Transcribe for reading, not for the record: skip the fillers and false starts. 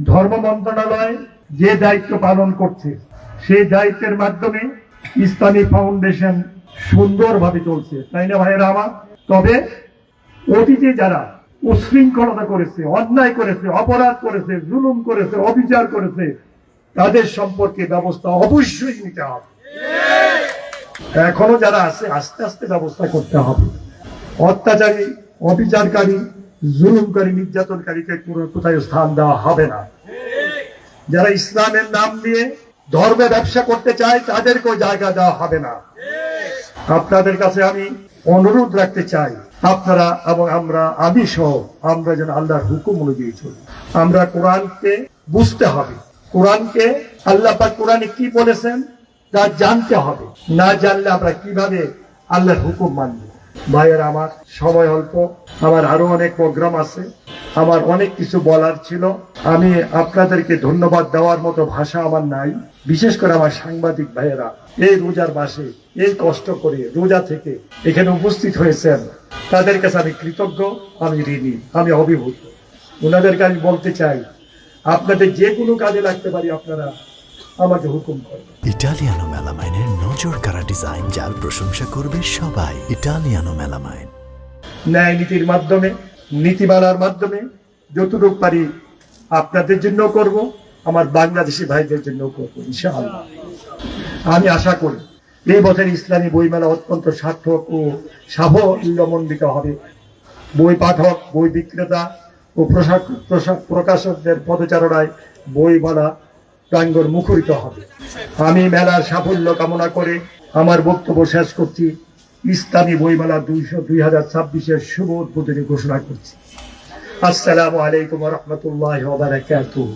ধর্ম মন্ত্রণালয় যে দায়িত্ব পালন করছে সেই দায়িত্বের মাধ্যমে ইসলামী ফাউন্ডেশন সুন্দরভাবে চলছে, তাই না ভাইয়েরা আমার? তবে অতীতে যারা উশৃঙ্খলতা করেছে, অন্যায় করেছে, অপরাধ করেছে, জুলুম করেছে, অবিচার করেছে, তাদের সম্পর্কে ব্যবস্থা অবশ্যই নিতে হবে। এখনো যারা আছে আস্তে আস্তে ব্যবস্থা করতে হবে। অত্যাচারী, অবিচারকারী, জুলুমকারী, নির্যাতনকারীকে কোথায় স্থান দেওয়া হবে না। যারা ইসলামের নাম দিয়ে ধর্মে ব্যবসা করতে চায় তাদেরকেও জায়গা দেওয়া হবে না। আপনাদের কাছে আমি অনুরোধ রাখতে চাই, আপনারা এবং আমি সহ আমরা যেন আল্লাহর হুকুম অনুযায়ী চলি। আমরা কোরআনকে বুঝতে হবে, কোরআনকে আল্লাহ পাক কোরআনে কি বলেছেন তা জানতে হবে। না জানলে আমরা কিভাবে আল্লাহর হুকুম মানব? ভাইয়ের আমার, সময় অল্প, আমার আরো অনেক প্রোগ্রাম আছে, আমার অনেক কিছু বলার ছিল। আমি আপনাদেরকে ধন্যবাদ দেওয়ার মতো ভাষা আমার নাই। বিশেষ করে আমার সাংবাদিক ভাইয়েরা এই রোজার মাসে এই কষ্ট করে রোজা থেকে এখানে উপস্থিত হয়েছেন, তাদের কাছে আমি কৃতজ্ঞ, আমি ঋণী, আমি অভিভূত। ওনাদেরকে আমি বলতে চাই, আপনাদের যে কোনো কাজে লাগতে পারি, আপনারা আমাকে হুকুম করবেন। ইটালিয়ানো মেলামাইনের নজর কাড়া ডিজাইন, যার প্রশংসা করবে সবাই। Italiano melamine. ন্যায় নীতির মাধ্যমে, নীতিমালার মাধ্যমে যতটুকু পারি আপনাদের জন্য করব, আমার বাংলাদেশি ভাইদের জন্য করব ইনশাআল্লাহ। আমি আশা করি এই বছর ইসলামী বইমেলা অত্যন্ত সার্থক ও সাফল্যমণ্ডিত হবে। বই পাঠক, বই বিক্রেতা ও প্রকাশকদের পদচারণায় বইমেলা প্রাঙ্গণ মুখরিত হবে। আমি মেলার সাফল্য কামনা করে আমার বক্তব্য শেষ করছি। ইসলামী বইমেলা 2026-এর শুভ উদ্বোধনী ঘোষণা করছি। আসসালামু আলাইকুম ওয়া রাহমাতুল্লাহি ওয়া বারাকাতুহু।